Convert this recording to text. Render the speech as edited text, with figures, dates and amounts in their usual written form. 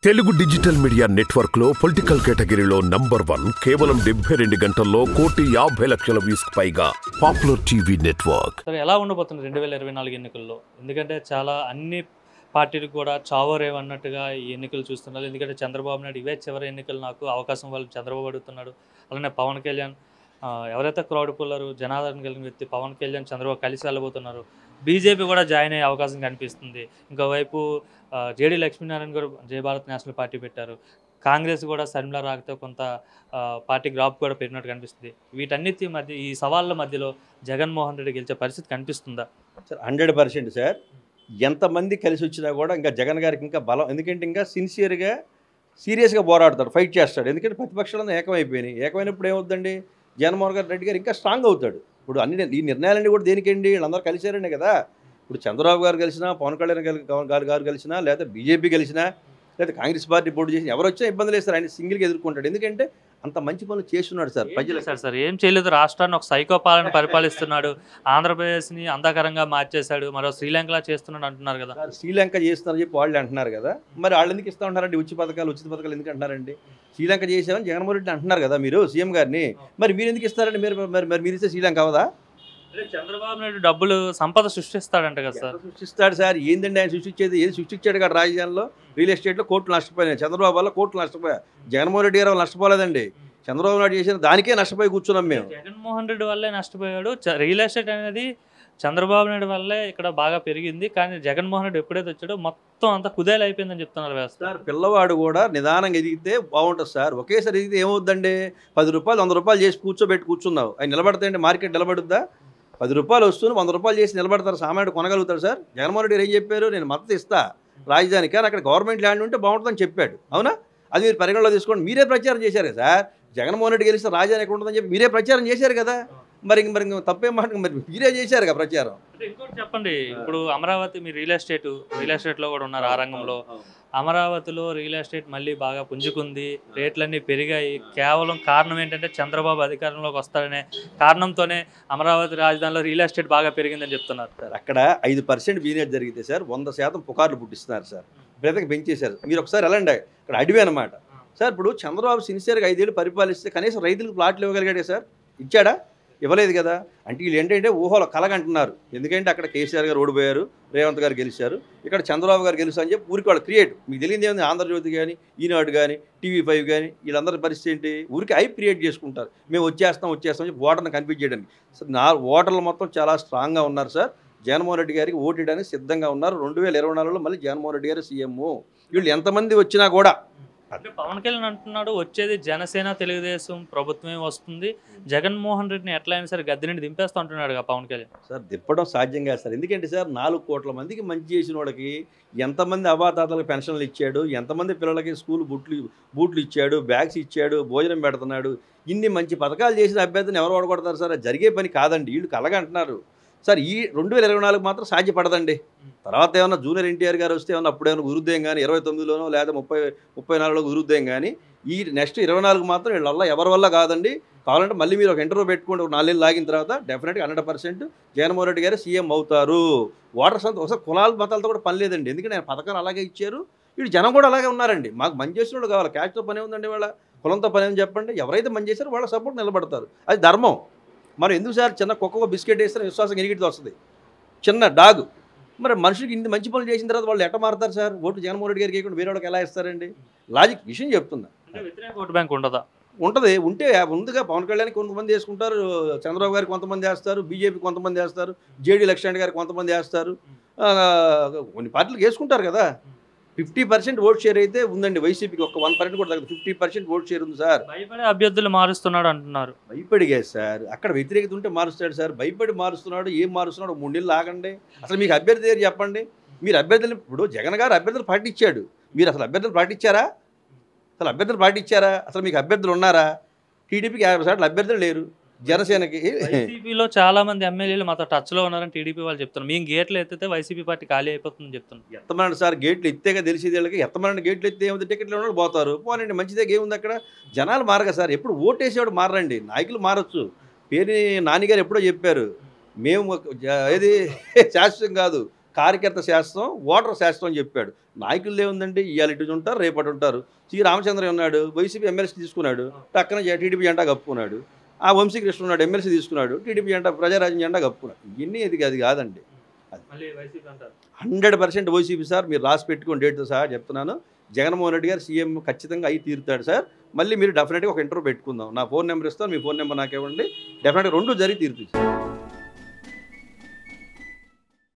Telugu digital media network లో political కేటగిరీలో number 1 కేవలం 72 గంటల్లో 1,50,00,000 వ్యూస్ పైగా పాపులర్ టీవీ నెట్వర్క్. సరే, ఎలా ఉండబోతుంది 2024 ఎన్నికల్లో? ఎందుకంటే చాలా అన్ని పార్టీలు కూడా చావరేవన్నట్టుగా ఈ ఎన్నికలు చూస్తున్నారు. ఎందుకంటే చంద్రబాబు నాయుడు ఇవే చివరి ఎన్నికలు, నాకు అవకాశం వాళ్ళు చంద్రబాబు అడుగుతున్నాడు. అలానే పవన్ కళ్యాణ్ ఎవరైతే క్రౌడ్ పుల్లరు జనాదరణ కలిగిన వ్యక్తి పవన్ కళ్యాణ్ చంద్రబాబు కలిసి వెళ్ళబోతున్నారు. బీజేపీ కూడా జాయిన్ అయ్యే అవకాశం కనిపిస్తుంది. ఇంకోవైపు జేడీ లక్ష్మీనారాయణ గారు జై భారత్ నేషనల్ పార్టీ పెట్టారు. కాంగ్రెస్ కూడా షర్మిల రాకతో కొంత పార్టీ గ్రాఫ్ కూడా పెరిగినట్టు కనిపిస్తుంది. వీటన్నిటి మధ్య, ఈ సవాళ్ళ మధ్యలో జగన్మోహన్ రెడ్డి గెలిచే పరిస్థితి కనిపిస్తుందా? Sir 100% sir. ఎంతమంది కలిసి వచ్చినా కూడా ఇంకా జగన్ గారికి ఇంకా బలం. ఎందుకంటే ఇంకా సీరియస్గా పోరాడతాడు, ఫైట్ చేస్తాడు. ఎందుకంటే ప్రతిపక్షాలను ఏకమైపోయినాయి. ఏకమైనప్పుడు ఏమవుతుందండి, జగన్మోహన్ రెడ్డి గారు ఇంకా స్ట్రాంగ్ అవుతాడు. ఇప్పుడు ఈ నిర్ణయాలన్నీ కూడా దేనికండి, వీళ్ళందరూ కలిసారండి కదా. ఇప్పుడు చంద్రబాబు గారు కలిసినా, పవన్ కళ్యాణ్ గారు కలిసినా, లేదా బీజేపీ కలిసినా, లేదా కాంగ్రెస్ పార్టీ పోటీ చేసినా, ఎవరు వచ్చినా ఇబ్బంది లేదు సార్. ఆయన సింగిల్గా ఎదుర్కొంటాడు. ఎందుకంటే అంత మంచి పనులు చేస్తున్నాడు సార్. ప్రజలు సార్ ఏం చేయలేదు, రాష్ట్రాన్ని ఒక సైకో పాలన పరిపాలిస్తున్నాడు. ఆంధ్రప్రదేశ్ని అంధకారంగా మార్చేశాడు, మరో శ్రీలంకలా చేస్తున్నాడు అంటున్నారు కదా. శ్రీలంక చేస్తున్నారని చెప్పి వాళ్ళు అంటున్నారు కదా. మరి వాళ్ళు ఎందుకు ఇస్తూ ఉంటారండి ఉచిత పథకాలు ఎందుకు అంటున్నారండి? శ్రీలంక చేసామని జగన్మోహన్ రెడ్డి అంటున్నారు కదా మీరు, సీఎం గారిని. మరి మీరు ఎందుకు ఇస్తారండి? మీరు ఇస్తే శ్రీలంక అవదా? చంద్రబాబు నాయుడు డబ్బులు సంపద సృష్టిస్తాడంట కదా సార్. సృష్టిస్తాడు సార్. ఏందండి ఆయన సృష్టించేది? ఏది సృష్టించాడు కదా? రాజధానిలో రియల్ ఎస్టేట్లో కోట్లు నష్టపోయాయి. చంద్రబాబు వల్ల కోట్లు నష్టపోయా. జగన్మోహన్ రెడ్డి గారు నష్టపోలేదండి. చంద్రబాబు నాయుడు చేసిన దానికే నష్టపోయి కూర్చున్నాం మేము. జగన్మోహన్ రెడ్డి వల్లే నష్టపోయాడు. రియల్ ఎస్టేట్ అనేది చంద్రబాబు నాయుడు వల్లే ఇక్కడ బాగా పెరిగింది. కానీ జగన్మోహన్ రెడ్డి ఎప్పుడైతే వచ్చాడో మొత్తం అంతా కుదేలు అయిపోయిందని చెప్తున్నారు వ్యవస్థ. సార్ పిల్లవాడు కూడా నిదానంగా ఎదిగితే బాగుంటుంది సార్. ఒకేసారి ఎదిగితే ఏమవుద్దండి, 10 రూపాయలు 100 రూపాయలు చేసి కూర్చోన్నావు, ఆయన నిలబడతాయండి? మార్కెట్ నిలబడుద్దా? 10 రూపాయలు వస్తుంది 100 రూపాయలు చేసి నిలబడతారు, సామాన్యుడు కొనగలుగుతారు సార్. జగన్మోహన్ రెడ్డి ఏం చెప్పారు, నేను మద్దతు ఇస్తా రాజధాని, కానీ అక్కడ గవర్నమెంట్ ల్యాండ్ ఉంటే బాగుంటుందని చెప్పాడు. అవునా? అది మీరు పరిగణలో తీసుకోండి. మీరే ప్రచారం చేశారు కదా సార్. జగన్మోహన్ రెడ్డి గెలిస్తే రాజధాని ఎక్కడ ఉంటుందని చెప్పి మీరే ప్రచారం చేశారు కదా. మరి తప్పేం మాట, మరి మీరే చేశారు కదా ప్రచారం. ఇంకోటి చెప్పండి, ఇప్పుడు అమరావతి మీ రియల్ ఎస్టేట్లో కూడా ఉన్నారు ఆ రంగంలో. అమరావతిలో రియల్ ఎస్టేట్ మళ్ళీ బాగా పుంజుకుంది, రేట్లన్నీ పెరిగాయి. కేవలం కారణం ఏంటంటే చంద్రబాబు అధికారంలోకి వస్తాడనే కారణంతోనే అమరావతి రాజధానిలో రియల్ ఎస్టేట్ బాగా పెరిగిందని చెప్తున్నారు సార్. అక్కడ 5% బిజినెస్ జరిగితే సార్ 100% పుకార్లు పుట్టిస్తున్నారు సార్. బ్రతకి పెంచేశారు. మీరు ఒకసారి వెళ్ళండి, అక్కడ అడివి అనమాట సార్. ఇప్పుడు చంద్రబాబు సిన్సియర్గా 5 ఏళ్ళు పరిపాలిస్తే కనీసం రైతులకు ప్లాట్లు ఇవ్వగలిగాడే సార్? ఇచ్చాడా? ఇవ్వలేదు కదా. అంటే వీళ్ళు ఏంటంటే ఊహలో కలగంటున్నారు. ఎందుకంటే అక్కడ కేసీఆర్ గారు ఓడిపోయారు, రేవంత్ గారు గెలిచారు, ఇక్కడ చంద్రబాబు గారు గెలుస్తారు అని చెప్పి ఊరికి వాళ్ళు క్రియేట్. మీకు తెలియదు ఏముంది, ఆంధ్రజ్యోతి కానీ, ఈనాడు కానీ, TV5 కానీ, వీళ్ళందరి పరిస్థితి ఏంటి, ఊరికి హైప్ క్రియేట్ చేసుకుంటారు. మేము వచ్చేస్తాం చెప్పి ఓటర్ని కన్ఫ్యూజ్ చేయడానికి. ఓటర్లు మొత్తం చాలా స్ట్రాంగ్గా ఉన్నారు సార్. జగన్మోహన్ రెడ్డి గారికి ఓటేయడానికి సిద్ధంగా ఉన్నారు. 2024లో మళ్ళీ జగన్మోహన్ రెడ్డి గారు సీఎం. వీళ్ళు ఎంతమంది వచ్చినా కూడా, అంటే పవన్ కళ్యాణ్ అంటున్నాడు వచ్చేది జనసేన తెలుగుదేశం ప్రభుత్వమే వస్తుంది, జగన్మోహన్ రెడ్డిని ఎట్లా అయినా సరే గద్దె నుండి దింపేస్తూ అంటున్నాడు పవన్ కళ్యాణ్. సార్ దిప్పడం సాధ్యం కాదు సార్. ఎందుకంటే సార్ 4 కోట్ల మందికి మంచి చేసిన వాడికి ఎంతమంది అవాతాతలకు పెన్షన్లు ఇచ్చాడు, ఎంతమంది పిల్లలకి స్కూల్ బూట్లు ఇచ్చాడు, బ్యాగ్స్ ఇచ్చాడు, భోజనం పెడుతున్నాడు. ఇన్ని మంచి పథకాలు చేసిన అభ్యర్థిని ఎవరు ఓడగొడతారు సార్? అది జరిగే పని కాదండి. వీళ్ళు కలగంటున్నారు సార్. ఈ 2024 మాత్రం సాధ్యపడదండి. తర్వాత ఏమన్నా జూనియర్ ఎన్టీఆర్ గారు వస్తే ఏమన్నా అప్పుడేమన్నా కుదురుద్దేం కానీ, 29లోనో లేదా 34లో కుదురుద్దేం కానీ, ఈ నెక్స్ట్ 24 మాత్రం వీళ్ళ ఎవరి వల్ల కాదండి. కావాలంటే మళ్ళీ మీరు ఒక ఇంటర్వ్యూ పెట్టుకుంటే 4 నెలలు లాగిన తర్వాత డెఫినెట్గా 100% జగన్మోహన్ రెడ్డి గారు సీఎం అవుతారు. ఓటర్స్ అంతా ఒకసారి కులాల మతాలతో కూడా పని లేదండి. ఎందుకంటే ఆయన పథకాలు అలాగే ఇచ్చారు, వీళ్ళు జనం కూడా అలాగే ఉన్నారండి. మాకు మంచి చేసిన వాళ్ళు కావాలి. క్యాస్ట్తో పని ఉందండి, వాళ్ళ కులంతో పని ఏమని చెప్పండి. ఎవరైతే మంచి చేశారో వాళ్ళ సపోర్ట్ నిలబడతారు. అది ధర్మం. మనం ఎందుకు సార్ చిన్న కుక్క బిస్కెట్ వేస్తే విశ్వాసం ఎరిగితే వస్తుంది, చిన్న డాగ్. మరి మనుషులకి ఇన్ని మంచి పనులు చేసిన తర్వాత వాళ్ళు ఎట్ట మారుతారు సార్? ఓటు జగన్మోహన్ రెడ్డి గారికి వేయకుండా వేరే వాళ్ళకి ఎలా ఇస్తారండి? లాజిక్ విషయం చెప్తున్నా. వ్యతిరేక ఓటు బ్యాంక్ ఉండదా? ఉంటుంది. ఉంటే ముందుగా పవన్ కళ్యాణ్కి కొంతమంది వేసుకుంటారు, చంద్రబాబు గారికి కొంతమంది వేస్తారు, బీజేపీ కొంతమంది వేస్తారు, జేడీ లక్ష్మణ్ గారికి కొంతమంది వేస్తారు, కొన్ని పార్టీలకు వేసుకుంటారు కదా. 50% ఓట్ షేర్ అయితే ఉందండి వైసీపీకి. ఒక 1% కూడా తగ్గదు. 50% ఓట్ షేర్ ఉంది సార్. భయపడే అభ్యర్థులు మారుస్తున్నాడు అంటున్నారు. భయపడిగా సార్, అక్కడ వ్యతిరేకత ఉంటే మారుస్తాడు సార్. భయపడి మారుస్తున్నాడు, ఏం మారుస్తున్నాడు? 3 నెలలు ఆగండి. అసలు మీకు అభ్యర్థి దగ్గర చెప్పండి. మీరు అభ్యర్థులు, ఇప్పుడు జగన్ గారు అభ్యర్థులు పాటించాడు, మీరు అసలు అభ్యర్థులు పాటించారా? అసలు మీకు అభ్యర్థులు ఉన్నారా? టీడీపీకి 50% అభ్యర్థులు లేరు, జనసేనకి. వైసీపీలో చాలా మంది ఎమ్మెల్యేలు మాతో టచ్లో ఉన్నారని టీడీపీ వాళ్ళు చెప్తున్నారు. మేము గేట్లు ఎత్తితే వైసీపీ పార్టీ ఖాళీ అయిపోతుందని చెప్తున్నాం. ఎత్తమనండి సార్, గేట్లు ఎత్తేగా తెలిసేది వీళ్ళకి. ఎత్తమనండి, గేట్లు ఎత్తే ఏముంది, టికెట్లు ఉన్న పోతారు, పోనండి, మంచిదే. ఏముంది అక్కడ? జనాలు మారగా సార్. ఎప్పుడు ఓటేసేవాడు మారండి, నాయకులు మారచ్చు. పేరు నానిగారు ఎప్పుడో చెప్పారు, మేము ఏది శాశ్వతం కాదు, కార్యకర్త శాస్త్రం ఓటర్ శాస్త్రం అని చెప్పాడు. నాయకులు ఏముందండి, ఇవాళ ఇటు ఉంటారు, రేపటి ఉంటారు. సి రామచంద్ర ఉన్నాడు, వైసీపీ ఎమ్మెల్సీ తీసుకున్నాడు, పక్కన టీడీపీ జెండా కప్పుకున్నాడు. ఆ వంశీకృష్ణ ఉన్నాడు, ఎమ్మెల్సీ తీసుకున్నాడు, టీడీపీ జెండా ప్రజారాజ్యం జెండా కప్పుకున్నాడు. ఇవన్నీ అది కాదండి. మళ్ళీ వైసీపీ అంటారు 100% వైసీపీ సార్. మీరు రాసి పెట్టుకోండి, డేట్తో సహా చెప్తున్నాను. జగన్మోహన్ రెడ్డి గారు సీఎం ఖచ్చితంగా అయి తీరుతాడు సార్. మళ్ళీ మీరు డెఫినెట్గా ఒక ఇంటర్వ్యూ పెట్టుకుందాం. నా ఫోన్ నెంబర్ ఇస్తాను, మీ ఫోన్ నెంబర్ నాకు ఇవ్వండి. డెఫినెట్గా 2 జరిగి తీరుతుంది సార్.